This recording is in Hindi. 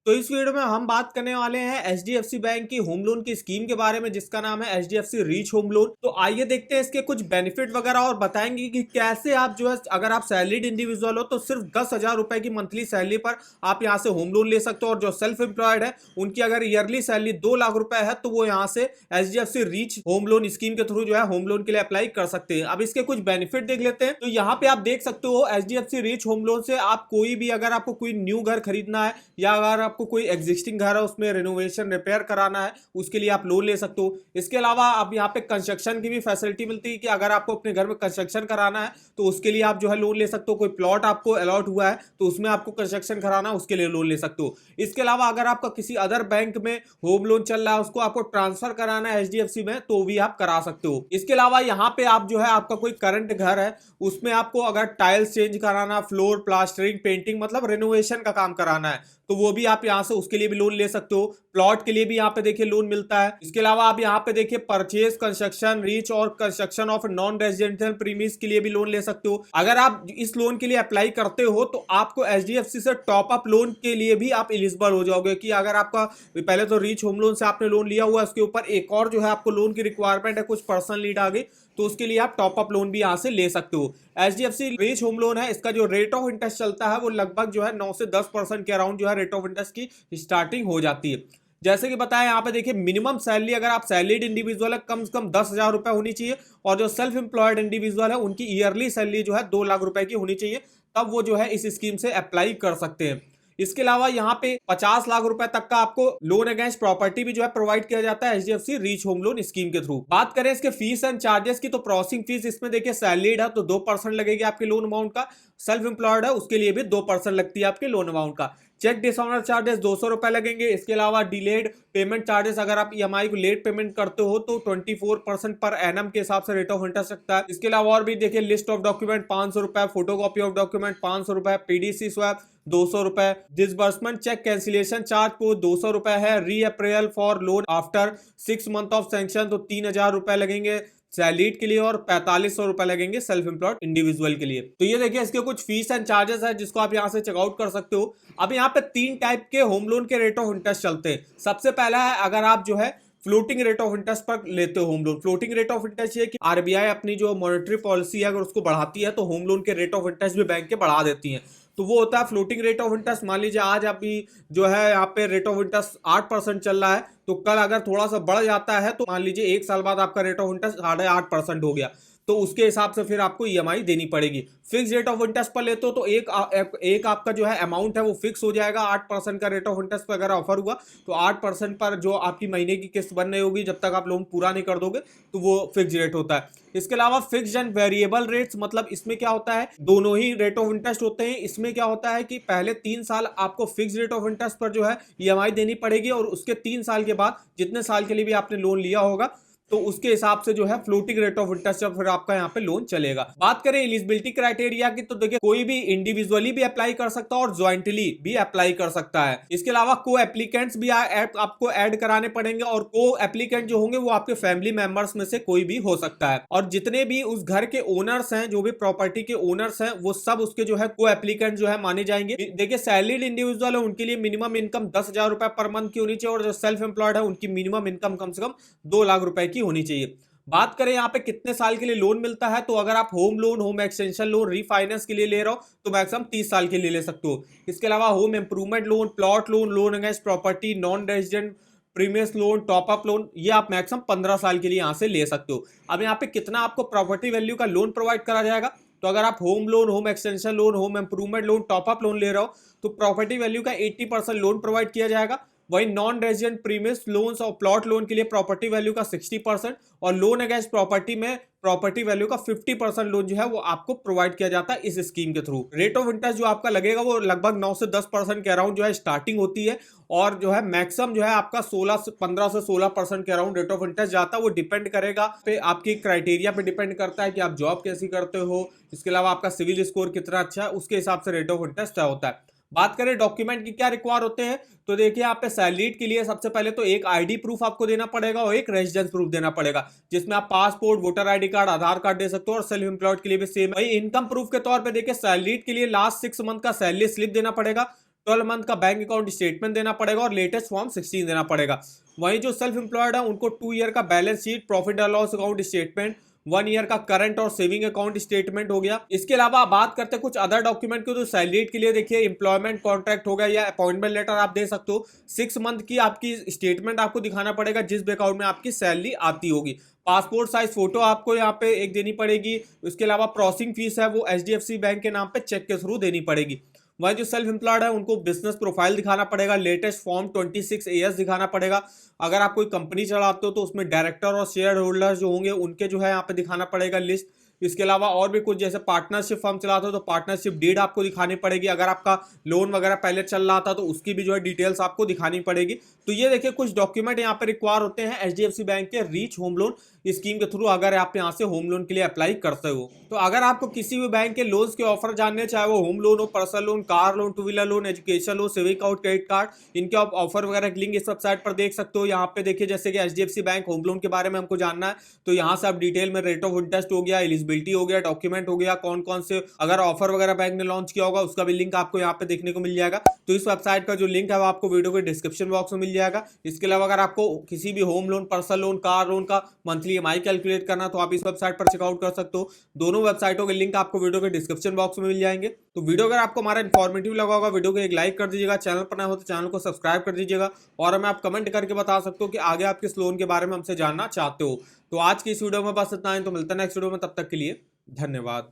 तो इस वीडियो में हम बात करने वाले हैं एचडीएफसी बैंक की होम लोन की स्कीम के बारे में, जिसका नाम है एचडीएफसी रीच होम लोन। तो आइए देखते हैं इसके कुछ बेनिफिट वगैरह और बताएंगे कि कैसे आप जो है, अगर आप सैलरीड इंडिविजुअल हो तो सिर्फ 10,000 रुपए की मंथली सैलरी पर आप यहां से होम लोन ले सकते हो, और जो सेल्फ एम्प्लॉयड है उनकी अगर ईयरली सैलरी 2 लाख रुपए है तो वो यहाँ से HDFC reach home loan scheme के थ्रू जो है होम लोन के लिए अप्लाई कर सकते हैं। अब इसके कुछ बेनिफिट देख लेते हैं। तो यहाँ पे आप देख सकते हो एचडीएफसी रीच होम लोन से आप कोई भी, अगर आपको कोई न्यू घर खरीदना है या अगर आपको कोई एग्जिस्टिंग घर है उसमें रिनोवेशन रिपेयर कराना है, उसके लिए आप लोन ले सकते हो। इसके अलावा आप यहाँ पे कंस्ट्रक्शन की भी फैसिलिटी मिलती है कि अगर आपको अपने घर में कंस्ट्रक्शन कराना है तो उसके लिए आप जो है लोन ले सकते हो। कोई प्लॉट आपको अलॉट हुआ है तो उसमें आपको कंस्ट्रक्शन कराना है, उसके लिए लोन ले सकते हो। इसके अलावा अगर आपका किसी अदर बैंक में होम लोन चल रहा है, उसको आपको ट्रांसफर कराना है एचडीएफसी में, तो भी आप करा सकते हो। इसके अलावा यहाँ पे आप जो है, आपका कोई करंट घर है उसमें आपको अगर टाइल्स चेंज कराना, फ्लोर प्लास्टरिंग पेंटिंग मतलब रिनोवेशन का काम कराना है, तो वो भी आप यहां से उसके लिए भी लोन ले सकते हो। प्लॉट के लिए भी यहाँ पे देखिए लोन मिलता है। इसके अलावा आप यहाँ पे देखिए परचेज, कंस्ट्रक्शन, रीच और construction of non residential premise के लिए भी लोन ले सकते हो। अगर आप इस लोन के लिए अप्लाई करते हो तो आपको एचडीएफसी से टॉप अप लोन के लिए भी आप एलिजिबल हो जाओगे, कि अगर आपका पहले तो रीच होम लोन से आपने लोन लिया हुआ है, उसके ऊपर एक और जो है आपको लोन की रिक्वायरमेंट है, कुछ पर्सनल नीड आ गई, तो उसके लिए आप टॉप अप लोन भी यहां से ले सकते हो। एचडीएफसी रीच होम लोन है, इसका जो रेट ऑफ इंटरेस्ट चलता है वो लगभग जो है 9 से 10% के अराउंड जो है रेट ऑफ इंटरेस्ट की स्टार्टिंग हो जाती है। जैसे कि बताया यहाँ पे देखिए, मिनिमम सैलरी अगर आप सैलरीड इंडिविजुअल है कम से कम 10,000 रुपए होनी चाहिए, और जो सेल्फ एम्प्लॉयड इंडिविजुअल है उनकी ईयरली सैलरी जो है 2 लाख रुपए की होनी चाहिए, तब वो जो है इस स्कीम से अप्लाई कर सकते हैं। इसके अलावा यहाँ पे 50 लाख रुपए तक का आपको लोन अगेंस्ट प्रॉपर्टी भी जो है प्रोवाइड किया जाता है HDFC reach home loan scheme के थ्रू। बात करें इसके फीस एंड चार्जेस की, तो प्रोसेसिंग फीस इसमें देखिए सैलरीड है तो 2% लगेगी आपके लोन अमाउंट का, सेल्फ एम्प्लॉयड है उसके लिए भी 2% लगती है आपके लोन अमाउंट का। चेक डिसऑनर चार्जेस 200 रुपए लगेंगे। इसके अलावा डिलेड पेमेंट चार्जेस, अगर आप ईएमआई को लेट पेमेंट करते हो तो 24% पर एनम के हिसाब से रेट ऑफ इंटरेस्ट लगता है। इसके अलावा और भी देखिए, लिस्ट ऑफ डॉक्यूमेंट 500 रुपए, फोटोकॉपी ऑफ डॉक्यूमेंट 500 रुपए, पीडीसी स्वैप 200 रुपए, डिसबर्समेंट चेक कैंसिलेशन चार्ज को 200 रुपए है, reappraisal for loan after 6 month of sanction तो 3,000 रुपए लगेंगे सैलरीड के लिए, और 4500 रुपए लगेंगे सेल्फ एम्प्लॉयड इंडिविजुअल के लिए। तो ये देखिए इसके कुछ फीस एंड चार्जेस है जिसको आप यहां से चेकआउट कर सकते हो। अब यहाँ पे 3 टाइप के होम लोन के रेट ऑफ इंटरेस्ट चलते हैं। सबसे पहला है अगर आप जो है फ्लोटिंग रेट ऑफ इंटरेस्ट पर लेते हो home loan. Floating rate of interest ये कि आरबीआई अपनी जो मॉनेटरी पॉलिसी है अगर उसको बढ़ाती है तो होम लोन के रेट ऑफ इंटरेस्ट भी बैंक के बढ़ा देती है, तो वो होता है फ्लोटिंग रेट ऑफ इंटरेस्ट। मान लीजिए आज अभी जो है यहाँ पे रेट ऑफ इंटरेस्ट 8% चल रहा है, तो कल अगर थोड़ा सा बढ़ जाता है तो मान लीजिए 1 साल बाद आपका रेट ऑफ इंटरेस्ट 8.5% हो गया, तो उसके हिसाब से फिर आपको ईएमआई देनी पड़ेगी। फिक्स रेट ऑफ इंटरेस्ट पर लेते हो तो एक आपका जो है अमाउंट है वो फिक्स हो जाएगा। 8% का रेट ऑफ इंटरेस्ट पर अगर ऑफर हुआ तो 8% पर जो आपकी महीने की किस्त बन रही होगी जब तक आप लोन पूरा नहीं कर दोगे, तो वो फिक्स रेट होता है। इसके अलावा फिक्स्ड एंड वेरिएबल रेट्स, मतलब इसमें क्या होता है, दोनों ही रेट ऑफ इंटरेस्ट होते हैं। इसमें क्या होता है कि पहले 3 साल आपको फिक्स रेट ऑफ इंटरेस्ट पर जो है ईएमआई देनी पड़ेगी, और उसके 3 साल के बाद जितने साल के लिए भी आपने लोन लिया होगा तो उसके हिसाब से जो है फ्लोटिंग रेट ऑफ इंटरेस्ट फिर आपका यहाँ पे लोन चलेगा। बात करें एलिजिबिलिटी क्राइटेरिया की, तो देखिए कोई भी इंडिविजुअली भी अप्लाई कर सकता है और ज्वाइंटली भी अप्लाई कर सकता है। इसके अलावा को एप्लीकेंट्स भी आपको ऐड कराने पड़ेंगे, और को एप्लीकेंट जो होंगे वो आपके फैमिली मेंबर्स में से कोई भी हो सकता है। और जितने भी उस घर के ओनर्स हैं, जो भी प्रॉपर्टी के ओनर्स हैं, वो सब उसके जो है को एप्लीकेंट जो है माने जाएंगे। देखिए सैलरीड इंडिविजुअल है उनके लिए मिनिमम इनकम 10,000 रुपए पर मंथ की होनी चाहिए, और जो सेल्फ एम्प्लॉयड है उनकी मिनिमम इनकम कम से कम 2 लाख रुपए की होनी चाहिए। बात करें यहाँ पे कितने साल के लिए लोन मिलता है, तो अगर आप home loan, home extension loan, refinance के लिए ले रहे हो तो मैक्सिमम 30 साल के लिए ले सकते हो। इसके अलावा home improvement loan, plot loan, loan against property, non resident premises loan, top up loan, ये आप मैक्सिमम 15 साल के लिए यहाँ से ले सकते हो। अब यहाँ पे कितना आपको प्रॉपर्टी वैल्यू का लोन प्रोवाइड करा जाएगा, तो अगर आप home loan, home extension loan, home improvement loan, top up loan ले रहे हो तो प्रॉपर्टी वैल्यू का 80% लोन प्रोवाइड किया जाएगा। वही नॉन रेजिडेंट प्रीमियस लोन्स और प्लॉट लोन के लिए प्रॉपर्टी वैल्यू का 60%, और लोन अगेंस्ट प्रॉपर्टी में प्रॉपर्टी वैल्यू का 50% लोन जो है वो आपको प्रोवाइड किया जाता है इस स्कीम के थ्रू। रेट ऑफ इंटरेस्ट जो आपका लगेगा वो लगभग 9 से 10% के अराउंड जो है स्टार्टिंग होती है, और जो है मैक्सिमम जो है आपका 15 से 16% के अराउंड रेट ऑफ इंटरेस्ट जाता है। वो डिपेंड करेगा पे आपकी क्राइटेरिया पे डिपेंड करता है कि आप जॉब कैसी करते हो, इसके अलावा आपका सिविल स्कोर कितना अच्छा है, उसके हिसाब से रेट ऑफ इंटरेस्ट होता है। बात करें डॉक्यूमेंट की क्या रिक्वायर होते हैं, तो देखिए यहाँ पे सैलरीड के लिए सबसे पहले तो एक आईडी प्रूफ आपको देना पड़ेगा और एक रेजिडेंस प्रूफ देना पड़ेगा, जिसमें आप पासपोर्ट, वोटर आईडी कार्ड, आधार कार्ड दे सकते हो। और सेल्फ एम्प्लॉयड के लिए भी सेम। वही इनकम प्रूफ के तौर पे देखिए सैलरीड के लिए लास्ट 6 मंथ का सैलरी स्लिप देना पड़ेगा। 12 मंथ का बैंक अकाउंट स्टेटमेंट देना पड़ेगा और लेटेस्ट फॉर्म 16 देना पड़ेगा। वहीं जो सेल्फ एम्प्लॉयड है उनको 2 ईयर का balance sheet, profit and loss account statement, 1 year का करंट और सेविंग अकाउंट स्टेटमेंट हो गया। इसके अलावा आप बात करते हैं कुछ अदर डॉक्यूमेंट की, तो सैलरी के लिए देखिए एम्प्लॉयमेंट कॉन्ट्रैक्ट हो गया या अपॉइंटमेंट लेटर आप दे सकते हो। 6 मंथ की आपकी स्टेटमेंट आपको दिखाना पड़ेगा जिस अकाउंट में आपकी सैलरी आती होगी। पासपोर्ट साइज फोटो आपको यहाँ पे एक देनी पड़ेगी। उसके अलावा प्रोसेसिंग फीस है वो एचडीएफसी बैंक के नाम पे चेक के थ्रू देनी पड़ेगी। वहीं जो सेल्फ एम्प्लॉयड है उनको बिजनेस प्रोफाइल दिखाना पड़ेगा, लेटेस्ट फॉर्म 26 एएस दिखाना पड़ेगा। अगर आप कोई कंपनी चलाते हो तो उसमें डायरेक्टर और शेयर होल्डर जो होंगे उनके जो है यहाँ पे दिखाना पड़ेगा लिस्ट। इसके अलावा और भी कुछ, जैसे पार्टनरशिप फर्म चलाते हो तो पार्टनरशिप डीड आपको दिखानी पड़ेगी। अगर आपका लोन वगैरह पहले चल रहा था तो उसकी भी जो है डिटेल्स आपको दिखानी पड़ेगी। तो ये देखिए कुछ डॉक्यूमेंट यहाँ पे रिक्वायर होते हैं एचडीएफसी बैंक के रीच होम लोन स्कीम के थ्रू, अगर आप यहाँ से होम लोन के लिए अप्लाई करते हो। तो अगर आपको किसी भी बैंक के लोन्स के ऑफर जानने, चाहे वो होम लोन हो, personal loan, car loan, 2 wheeler loan, education loan, saving account, credit card, इनके आप ऑफर वगैरह की लिंक इस वेबसाइट पर देख सकते हो। यहाँ पे देखिए जैसे कि एचडीएफसी बैंक होम लोन के बारे में हमको जानना है तो यहाँ से आप डिटेल में रेट ऑफ इंटरेस्ट हो गया, एलिजिबिलिटी हो गया, डॉक्यूमेंट हो गया, कौन कौन से अगर ऑफर वगैरह बैंक ने लॉन्च किया होगा उसका भी लिंक आपको यहाँ पे देखने को मिल जाएगा। तो इस वेबसाइट का जो लिंक है वो आपको वीडियो के डिस्क्रिप्शन बॉक्स में मिल जाएगा। इसके अलावा अगर आपको किसी भी home loan, personal loan, car loan का मंथली ईएमआई कैलकुलेट करना तो आप इस वेबसाइट पर चेकआउट कर सकते हो। दोनों वेबसाइटों के लिंक आपको वीडियो के डिस्क्रिप्शन बॉक्स में मिल जाएंगे। तो वीडियो अगर आपको हमारा इन्फॉर्मेटिव लगा होगा, वीडियो को एक लाइक कर दीजिएगा, चैनल पर नए हो तो चैनल को सब्सक्राइब कर दीजिएगा और हमें आप कमेंट करके बता सकते हो कि आगे आप किस लोन के बारे में हमसे जानना चाहते हो। तो आज की इस वीडियो में बस इतना ही, तो मिलते हैं नेक्स्ट वीडियो में, तब तक के लिए धन्यवाद।